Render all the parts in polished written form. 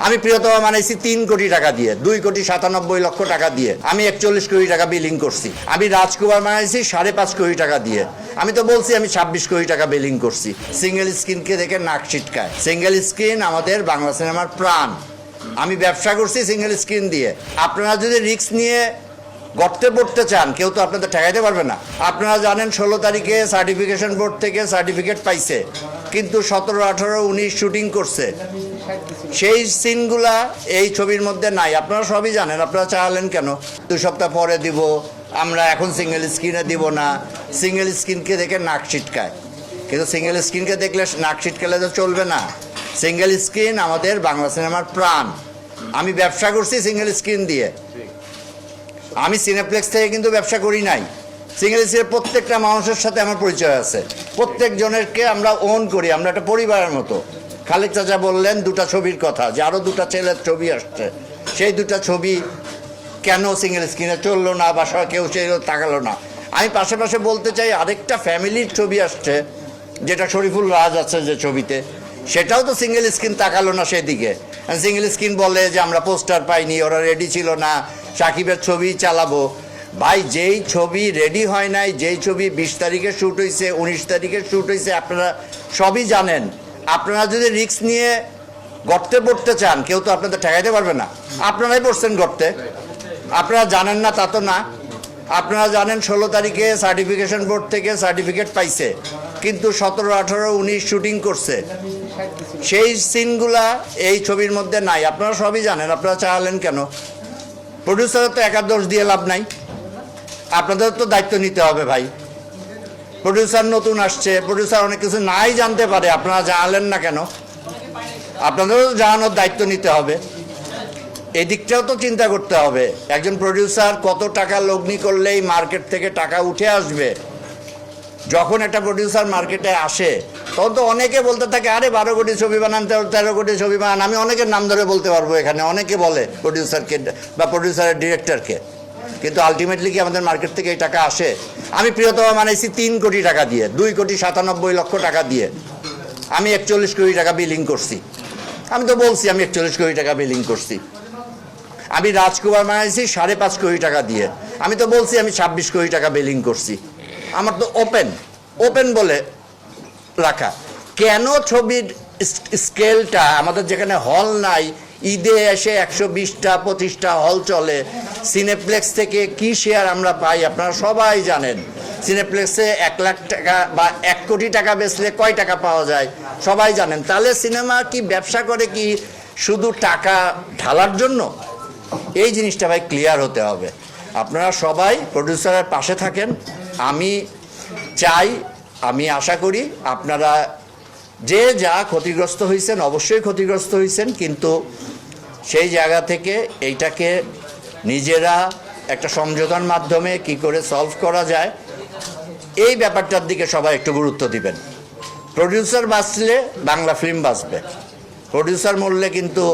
আমি প্রিয়তমা বানাইছি 3 কোটি টাকা দিয়ে, 2,97,00,000 টাকা দিয়ে। আমি 41 কোটি টাকা বিলিং করছি। আমি রাজকুমার বানাইছি 5.5 কোটি টাকা দিয়ে। আমি তো বলছি আমি 26 কোটি টাকা বিলিং করছি। সিঙ্গেল স্ক্রিনকে দেখে নাক ছিটকায়। সিঙ্গেল স্ক্রিন আমাদের বাংলা সিনেমার প্রাণ। আমি ব্যবসা করছি সিঙ্গেল স্ক্রিন দিয়ে। আপনারা যদি রিস্ক নিয়ে গর্তে পড়তে চান, কেউ তো আপনাদের ঠেকাইতে পারবে না। আপনারা জানেন 16 তারিখে সার্টিফিকেশন বোর্ড থেকে সার্টিফিকেট পাইছে, কিন্তু 17, 18, 19 শুটিং করছে। সেই সিনগুলা এই ছবির মধ্যে নাই। আপনারা সবই জানেন। আপনারা চাইলেন কেন 2 সপ্তাহ পরে দিব, আমরা এখন সিঙ্গেল স্ক্রিনে দিব না। সিঙ্গেল স্ক্রিনকে দেখে নাক ছিটকায়, কিন্তু সিঙ্গেল স্ক্রিনকে দেখলে নাক ছিটকালে তো চলবে না। সিঙ্গেল স্ক্রিন আমাদের বাংলা সিনেমার প্রাণ। আমি ব্যবসা করছি সিঙ্গেল স্ক্রিন দিয়ে। আমি সিনেপ্লেক্স থেকে কিন্তু ব্যবসা করি নাই। সিঙ্গেল স্ক্রিনের প্রত্যেকটা মানুষের সাথে আমার পরিচয় আছে। প্রত্যেকজনেরকে আমরা ওন করি, আমরা একটা পরিবারের মতো। খালেক চাচা বললেন 2টা ছবির কথা, যে আরও 2টা ছেলের ছবি আসছে। সেই 2টা ছবি কেন সিঙ্গেল স্ক্রিনে চললো না বা কেউ সেই তাকালো না। আমি পাশে বলতে চাই, আরেকটা ফ্যামিলির ছবি আসছে, যেটা শরীফুল রাজ আছে যে ছবিতে, সেটাও তো সিঙ্গেল স্ক্রিন তাকালো না সেদিকে। সিঙ্গেল স্ক্রিন বলে যে আমরা পোস্টার পাইনি, ওরা রেডি ছিল না, সাকিবের ছবি চালাবো। ভাই, যেই ছবি রেডি হয় নাই, যেই ছবি 20 তারিখে শ্যুট হয়েছে, 19 তারিখে শ্যুট হয়েছে, আপনারা সবই জানেন। আপনারা যদি রিস্ক নিয়ে গর্তে পড়তে চান, কেউ তো আপনাদের ঠেকাইতে পারবে না। আপনারাই পড়ছেন গর্তে। আপনারা জানেন না তা তো না। আপনারা জানেন 16 তারিখে সার্টিফিকেশন বোর্ড থেকে সার্টিফিকেট পাইছে, কিন্তু 17, 18, 19 শুটিং করছে। সেই সিনগুলা এই ছবির মধ্যে নাই। আপনারা সবই জানেন। আপনারা চাইলেন কেন? প্রডিউসারের তো একা দোষ দিয়ে লাভ নাই। আপনাদের তো দায়িত্ব নিতে হবে ভাই। প্রডিউসার নতুন আসছে, প্রডিউসার অনেক কিছু নাই জানতে পারে। আপনারা জানালেন না কেন? আপনাদেরও জানানোর দায়িত্ব নিতে হবে। এদিকটাও তো চিন্তা করতে হবে। একজন প্রডিউসার কত টাকা লগ্নি করলেই মার্কেট থেকে টাকা উঠে আসবে। যখন একটা প্রডিউসার মার্কেটে আসে, তখন তো অনেকে বলতে থাকে, আরে 12 কোটি ছবি বানান, 13 কোটি ছবি বানান। আমি অনেকের নাম ধরে বলতে পারবো এখানে। অনেকে বলে প্রডিউসারকে বা প্রডিউসারের ডিরেক্টরকে, কিন্তু আলটিমেটলি কি আমাদের মার্কেট থেকে এই টাকা আসে? আমি প্রিয়তমা বানাইছি 3 কোটি টাকা দিয়ে, 2,97,00,000 টাকা দিয়ে। আমি 41 কোটি টাকা বিলিং করছি। আমি তো বলছি আমি 41 কোটি টাকা বিলিং করছি। আমি রাজকুমার বানাইছি 5.5 কোটি টাকা দিয়ে। আমি তো বলছি আমি 26 কোটি টাকা বিলিং করছি। আমার তো ওপেন বলে রাখা। কেন ছবির স্কেলটা আমাদের যেখানে হল নাই, ঈদে এসে 120টা 25টা হল চলে, সিনেপ্লেক্স থেকে কি শেয়ার আমরা পাই আপনারা সবাই জানেন। সিনেপ্লেক্সে 1 লাখ টাকা বা 1 কোটি টাকা বেচলে কয় টাকা পাওয়া যায় সবাই জানেন। তাহলে সিনেমা কি ব্যবসা করে কি শুধু টাকা ঢালার জন্য? এই জিনিসটা ভাই ক্লিয়ার হতে হবে। আপনারা সবাই প্রডিউসারের পাশে থাকেন। আমি চাই, আমি আশা করি আপনারা যে যা ক্ষতিগ্রস্ত হয়েছেন, অবশ্যই ক্ষতিগ্রস্ত হয়েছেন, কিন্তু সেই জায়গা থেকে এইটাকে নিজেরা একটা সমঝোতার মাধ্যমে কি করে সলভ করা যায়, এই ব্যাপারটার দিকে সবাই একটু গুরুত্ব দিবেন। প্রডিউসার বাঁচলে বাংলা ফিল্ম বাঁচবে। প্রডিউসার মরলে কিন্তু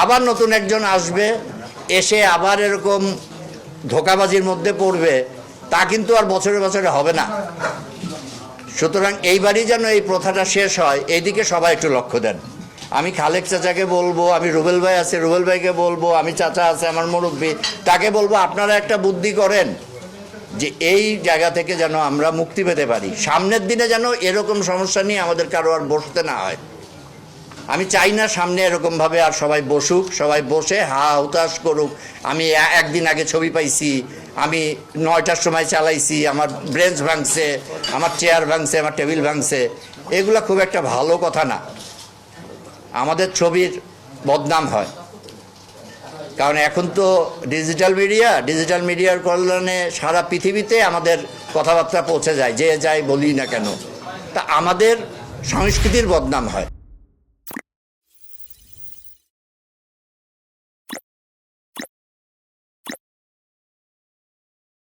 আবার নতুন একজন আসবে, এসে আবার এরকম ধোঁকাবাজির মধ্যে পড়বে। তা কিন্তু আর বছরে বছরে হবে না। সুতরাং এইবারই যেন এই প্রথাটা শেষ হয়, এইদিকে সবাই একটু লক্ষ্য দেন। আমি খালেক চাচাকে বলবো, আমি রুবেল ভাই আছে রুবেল ভাইকে বলবো, আমি চাচা আছে আমার মুরব্বী, তাকে বলবো আপনারা একটা বুদ্ধি করেন যে এই জায়গা থেকে যেন আমরা মুক্তি পেতে পারি। সামনের দিনে যেন এরকম সমস্যা নিয়ে আমাদের কারো আর বসতে না হয়। আমি চাই না সামনে এরকমভাবে আর সবাই বসুক, সবাই বসে হা হুতাশ করুক। আমি একদিন আগে ছবি পাইছি, আমি 9টার সময় চালাইছি, আমার ব্রেঞ্চ ভাঙছে, আমার চেয়ার ভাঙছে, আমার টেবিল ভাঙছে। এগুলো খুব একটা ভালো কথা না। আমাদের ছবির বদনাম হয়, কারণ এখন তো ডিজিটাল মিডিয়ার কল্যাণে সারা পৃথিবীতে আমাদের কথাবার্তা পৌঁছে যায়, যে যাই বলি না কেন। তা আমাদের সংস্কৃতির বদনাম হয়।